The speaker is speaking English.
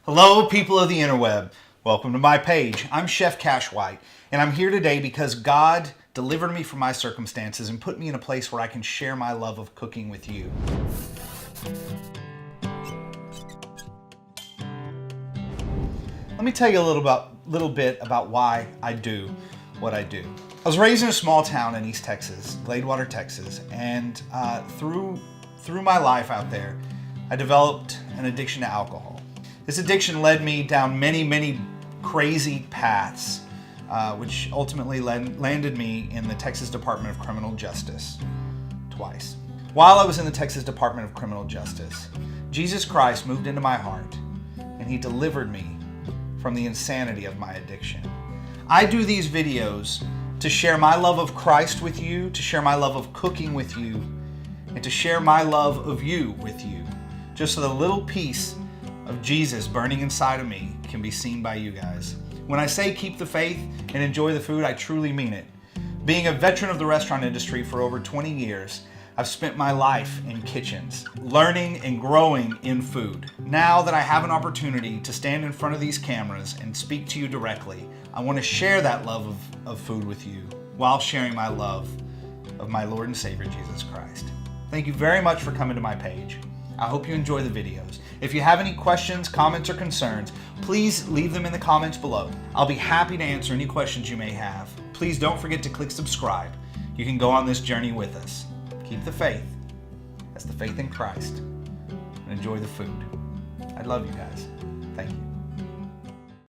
Hello, people of the interweb. Welcome to my page. I'm Chef Cash White, and I'm here today because God delivered me from my circumstances and put me in a place where I can share my love of cooking with you. Let me tell you a little bit about why I do what I do. I was raised in a small town in East Texas, Gladewater, Texas, and through my life out there, I developed an addiction to alcohol. This addiction led me down many crazy paths, which ultimately landed me in the Texas Department of Criminal Justice twice. While I was in the Texas Department of Criminal Justice, Jesus Christ moved into my heart, and He delivered me from the insanity of my addiction. I do these videos to share my love of Christ with you, to share my love of cooking with you, and to share my love of you with you, just so the little piece of Jesus burning inside of me can be seen by you guys. When I say keep the faith and enjoy the food, I truly mean it. Being a veteran of the restaurant industry for over 20 years, I've spent my life in kitchens, learning and growing in food. Now that I have an opportunity to stand in front of these cameras and speak to you directly, I want to share that love of food with you while sharing my love of my Lord and Savior, Jesus Christ. Thank you very much for coming to my page. I hope you enjoy the videos. If you have any questions, comments, or concerns, please leave them in the comments below. I'll be happy to answer any questions you may have. Please don't forget to click subscribe. You can go on this journey with us. Keep the faith. That's the faith in Christ. And enjoy the food. I love you guys. Thank you.